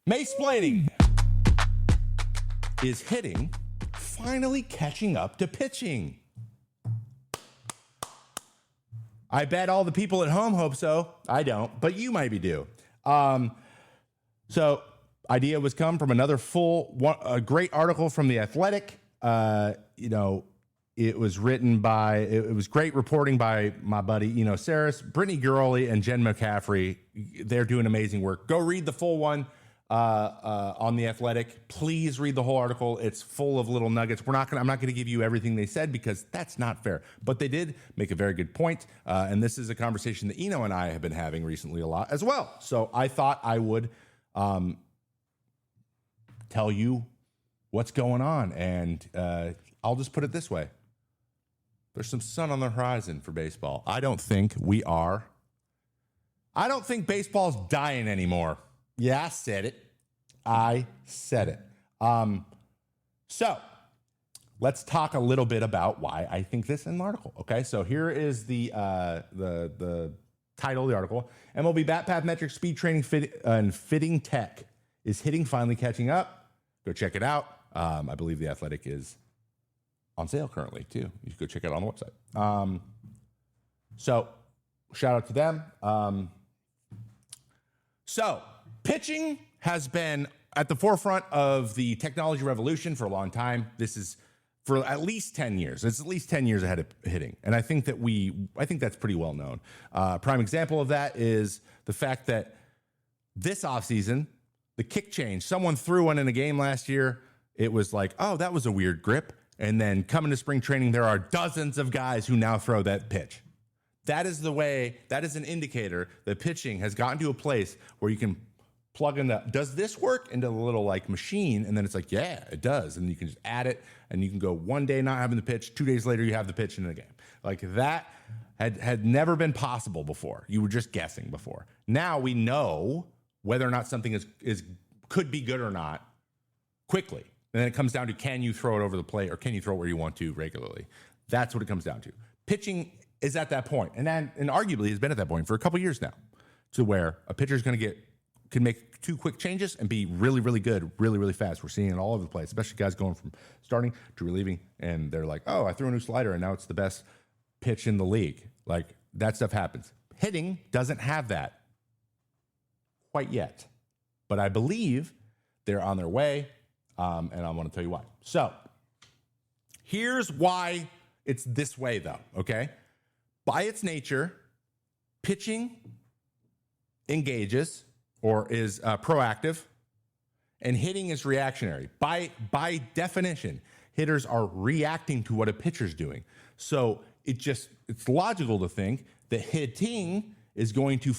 Mace-splaining. Is hitting finally catching up to pitching? I bet all the people at home hope so. I don't, but you maybe do. So idea was come from another a great article from The Athletic. It was written by, it was great reporting by my buddy, Saris, Brittany Gurley, and Jen McCaffrey. They're doing amazing work. Go read the full one on The Athletic. Please read the whole article. It's full of little nuggets. I'm not going to give you everything they said because that's not fair. But they did make a very good point. And this is a conversation that Eno and I have been having recently a lot as well. So I thought I would tell you what's going on. And I'll just put it this way. There's some sun on the horizon for baseball. I don't think baseball's dying anymore. Yeah, I said it. So let's talk a little bit about why I think this in the article. Okay, so here is the title of the article. MLB Bat Path Metric Speed Training and Fitting Tech. Is hitting finally catching up? Go check it out. I believe The Athletic is on sale currently too. You can go check it out on the website. So shout out to them. So pitching has been at the forefront of the technology revolution for a long time. This is for at least 10 years. It's at least 10 years ahead of hitting. And I think that's pretty well known. Prime example of that is the fact that this offseason, the kick change, someone threw one in a game last year. It was like, oh, that was a weird grip. And then coming to spring training, there are dozens of guys who now throw that pitch. That is an indicator that pitching has gotten to a place where you can plug in does this work into the little like machine? And then it's like, yeah, it does. And you can just add it and you can go one day not having the pitch. 2 days later, you have the pitch in the game. Like that had never been possible before. You were just guessing before. Now we know whether or not something could be good or not quickly. And then it comes down to, can you throw it over the plate or can you throw it where you want to regularly? That's what it comes down to. Pitching is at that point, and arguably has been at that point for a couple years now, to where a pitcher can make two quick changes and be really, really good, really, really fast. We're seeing it all over the place, especially guys going from starting to relieving, and they're like, oh, I threw a new slider, and now it's the best pitch in the league. Like, that stuff happens. Hitting doesn't have that quite yet, but I believe they're on their way. And I want to tell you why. So here's why it's this way, though, okay? By its nature, pitching engages or is proactive, and hitting is reactionary. By definition, hitters are reacting to what a pitcher's doing. So it's logical to think that hitting is going to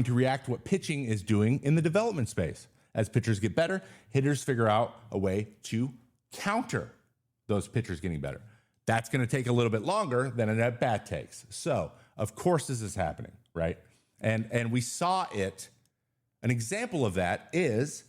react to what pitching is doing in the development space. As pitchers get better, hitters figure out a way to counter those pitchers getting better. That's going to take a little bit longer than an at-bat takes. So, of course, this is happening, right? And we saw it. An example of that is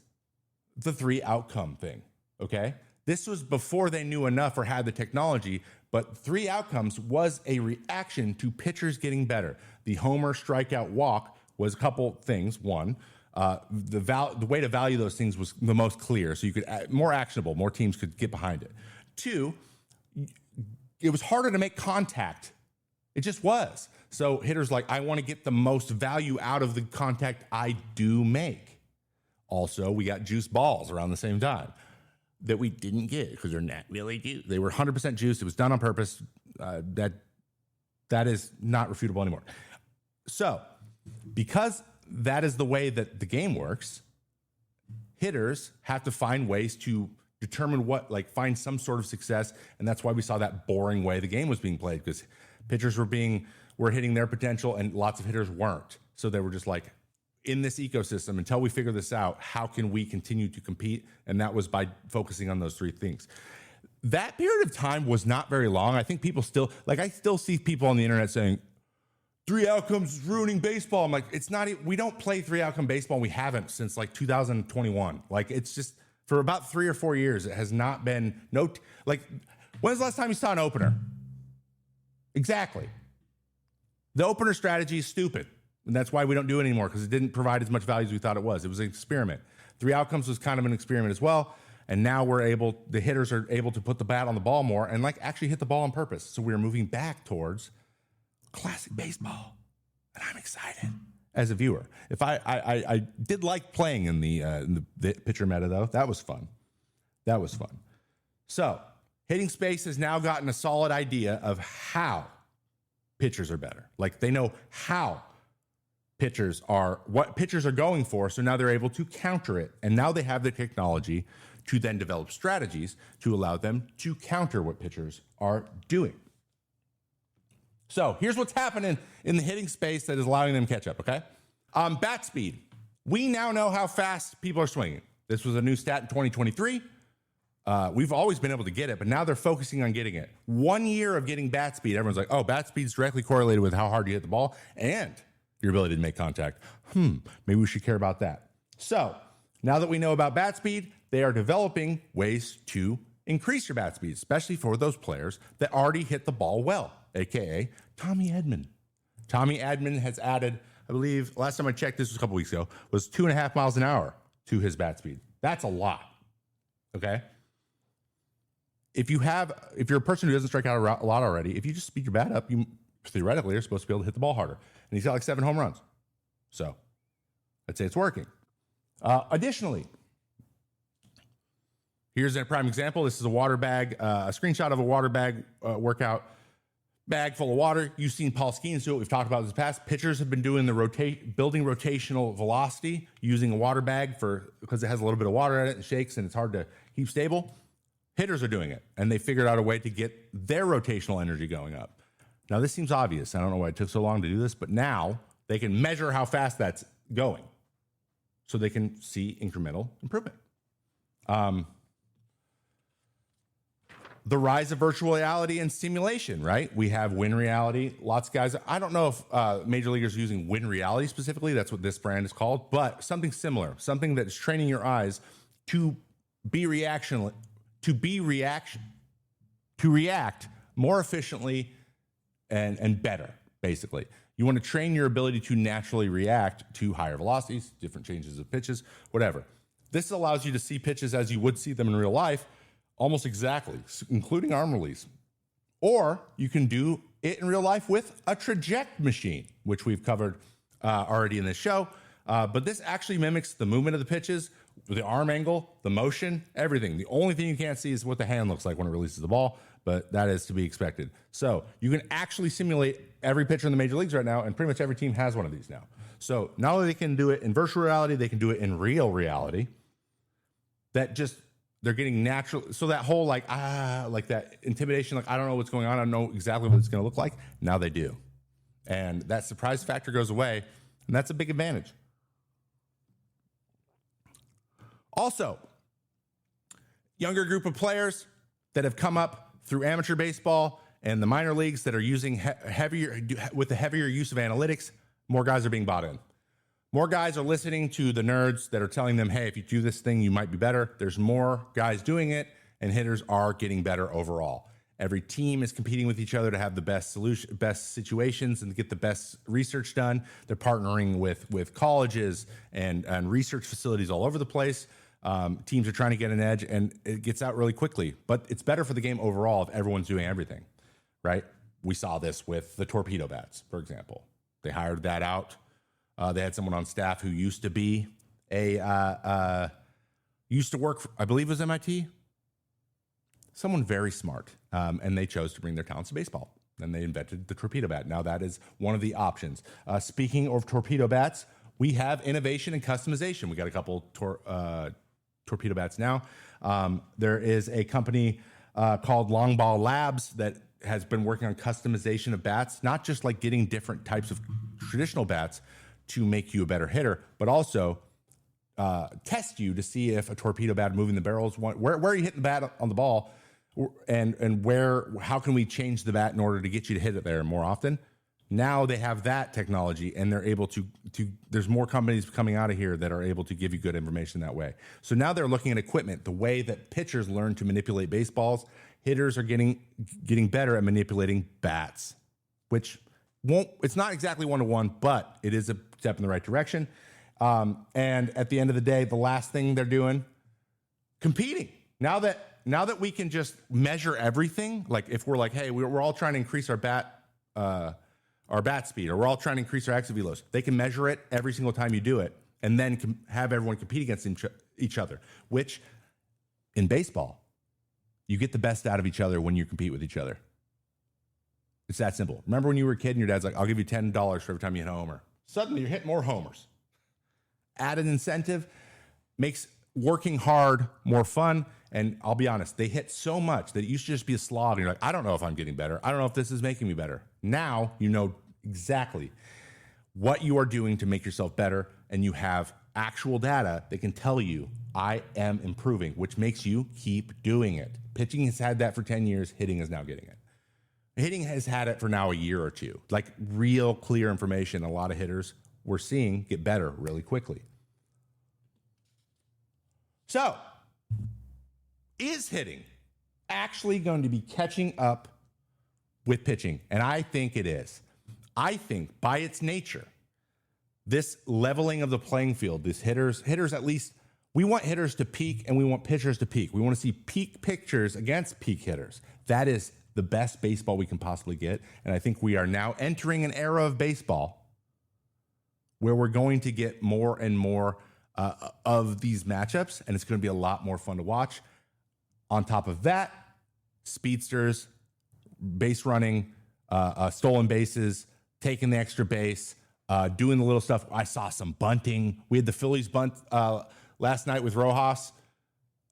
the 3-outcome thing, okay? This was before they knew enough or had the technology, but 3 outcomes was a reaction to pitchers getting better. The homer, strikeout, walk was a couple things. One, the way to value those things was the most clear, so you could more actionable, more teams could get behind it. 2, it was harder to make contact. It just was. So hitters like, I want to get the most value out of the contact I do make. Also, we got juice balls around the same time that we didn't get because they're not really juiced. They were 100% juiced. It was done on purpose. That is not refutable anymore. So because that is the way that the game works, hitters have to find ways to determine find some sort of success. And that's why we saw that boring way the game was being played, because pitchers were hitting their potential and lots of hitters weren't. So they were just like, in this ecosystem, until we figure this out, how can we continue to compete? And that was by focusing on those 3 things. That period of time was not very long. I think people still, I still see people on the internet saying, 3 outcomes is ruining baseball. I'm like, it's not, we don't play 3-outcome baseball. We haven't since 2021. It's just for about 3 or 4 years. It has not been when's the last time you saw an opener? Exactly. The opener strategy is stupid. And that's why we don't do it anymore, because it didn't provide as much value as we thought it was. It was an experiment. Three outcomes was kind of an experiment as well. And now the hitters are able to put the bat on the ball more and like actually hit the ball on purpose. So we're moving back towards classic baseball. And I'm excited as a viewer. If I did like playing in the pitcher meta though. That was fun. So hitting space has now gotten a solid idea of how pitchers are better. Like they know how what pitchers are going for. So now they're able to counter it. And now they have the technology to then develop strategies to allow them to counter what pitchers are doing. So here's what's happening in the hitting space that is allowing them to catch up, okay? Bat speed. We now know how fast people are swinging. This was a new stat in 2023. We've always been able to get it, but now they're focusing on getting it. 1 year of getting bat speed, everyone's like, oh, bat speed is directly correlated with how hard you hit the ball and your ability to make contact. Maybe we should care about that. So now that we know about bat speed, they are developing ways to increase your bat speed, especially for those players that already hit the ball well, aka Tommy Edman. Tommy Edman has added, I believe, last time I checked, this was a couple weeks ago, was 2.5 miles an hour to his bat speed. That's a lot. Okay. If you're a person who doesn't strike out a lot already, if you just speed your bat up, you theoretically are supposed to be able to hit the ball harder. And he's got like 7 home runs. So I'd say it's working. Additionally, here's a prime example. This is a water bag, a screenshot of a water bag workout bag full of water. You've seen Paul Skeens do it. We've talked about this in the past. Pitchers have been doing the building rotational velocity using a water bag because it has a little bit of water in it and shakes and it's hard to keep stable. Hitters are doing it, and they figured out a way to get their rotational energy going up. Now, this seems obvious. I don't know why it took so long to do this, but now they can measure how fast that's going so they can see incremental improvement. The rise of virtual reality and simulation, right? We have Win Reality. Lots of guys, I don't know if major leaguers are using Win Reality specifically. That's what this brand is called, but something similar, something that's training your eyes to react more efficiently and better, basically. You want to train your ability to naturally react to higher velocities, different changes of pitches, whatever. This allows you to see pitches as you would see them in real life, almost exactly, including arm release. Or you can do it in real life with a traject machine, which we've covered already in this show. But this actually mimics the movement of the pitches, the arm angle, the motion, everything. The only thing you can't see is what the hand looks like when it releases the ball, but that is to be expected. So you can actually simulate every pitcher in the major leagues right now, and pretty much every team has one of these now. So not only they can do it in virtual reality, they can do it in real reality. They're getting natural. So that whole like that intimidation, like I don't know what's going on, I don't know exactly what it's going to look like. Now they do. And that surprise factor goes away, and that's a big advantage. Also, younger group of players that have come up through amateur baseball and the minor leagues that are using heavier use of analytics, more guys are being bought in. More guys are listening to the nerds that are telling them, hey, if you do this thing, you might be better. There's more guys doing it, and hitters are getting better overall. Every team is competing with each other to have the best situations and to get the best research done. They're partnering with colleges and research facilities all over the place. Teams are trying to get an edge, and it gets out really quickly. But it's better for the game overall if everyone's doing everything, right? We saw this with the torpedo bats, for example. They hired that out. They had someone on staff who used to be used to work for, I believe it was MIT. Someone very smart, and they chose to bring their talents to baseball. And they invented the torpedo bat. Now that is one of the options. Speaking of torpedo bats, we have innovation and customization. We got a couple torpedo bats now. There is a company called Long Ball Labs that has been working on customization of bats, not just like getting different types of traditional bats to make you a better hitter, but also test you to see if a torpedo bat moving the barrels, where are you hitting the bat on the ball, and how can we change the bat in order to get you to hit it there more often. Now they have that technology, and they're able to there's more companies coming out of here that are able to give you good information that way. So now they're looking at equipment, the way that pitchers learn to manipulate baseballs. Hitters are getting better at manipulating bats, which it's not exactly one-to-one, but it is a step in the right direction. And at the end of the day, the last thing they're doing, competing. Now that we can just measure everything, like if we're like, hey, we're all trying to increase our bat speed, or we're all trying to increase our exit velos, they can measure it every single time you do it, and then have everyone compete against each other. Which, in baseball, you get the best out of each other when you compete with each other. It's that simple. Remember when you were a kid and your dad's like, I'll give you $10 for every time you hit a homer. Suddenly you're hitting more homers. Added incentive makes working hard more fun. And I'll be honest, they hit so much that it used to just be a slog. And you're like, I don't know if I'm getting better. I don't know if this is making me better. Now you know exactly what you are doing to make yourself better. And you have actual data that can tell you, I am improving, which makes you keep doing it. Pitching has had that for 10 years. Hitting is now getting it. Hitting has had it for now a year or two. Like real clear information. A lot of hitters we're seeing get better really quickly. So, is hitting actually going to be catching up with pitching? And I think it is. I think by its nature, this leveling of the playing field, these hitters at least, we want hitters to peak and we want pitchers to peak. We want to see peak pitchers against peak hitters. That is the best baseball we can possibly get. And I think we are now entering an era of baseball where we're going to get more and more of these matchups, and it's going to be a lot more fun to watch. On top of that, speedsters, base running, stolen bases, taking the extra base, doing the little stuff. I saw some bunting. We had the Phillies bunt last night with Rojas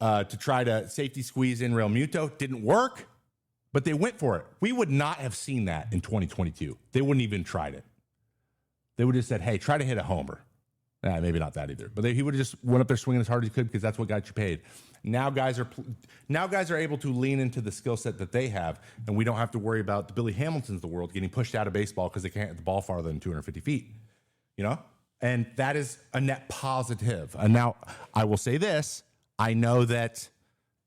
to try to safety squeeze in Real Muto. Didn't work, but they went for it. We would not have seen that in 2022. They wouldn't even tried it. They would have said, hey, try to hit a homer. Maybe not that either. But he would have just went up there swinging as hard as he could because that's what got you paid. Now guys are able to lean into the skill set that they have, and we don't have to worry about the Billy Hamiltons of the world getting pushed out of baseball because they can't hit the ball farther than 250 feet. You know? And that is a net positive. And now I will say this. I know that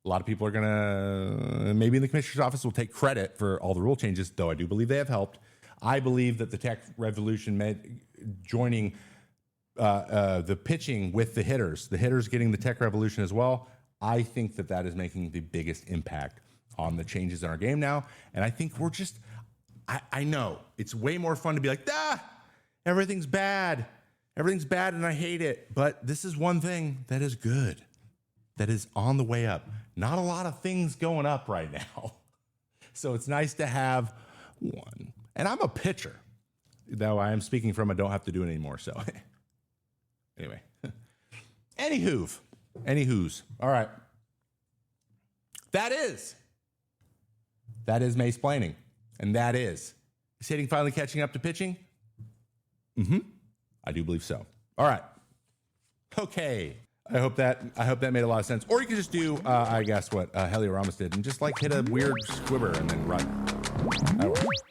a lot of people are going to, maybe in the commissioner's office, will take credit for all the rule changes, though I do believe they have helped. I believe that the tech revolution joining the pitching with the hitters getting the tech revolution as well. I think that is making the biggest impact on the changes in our game now. And I think we're just, I know it's way more fun to be like, everything's bad and I hate it. But this is one thing that is good, that is on the way up. Not a lot of things going up right now. So it's nice to have one. And I'm a pitcher, though I am speaking from I don't have to do it anymore. So anyway, anywho's. All right. That is mace-plaining. And that is hitting finally catching up to pitching? I do believe so. All right. Okay. I hope that made a lot of sense. Or you could just do, I guess, what Helio Ramos did and just like hit a weird squibber and then run. That works.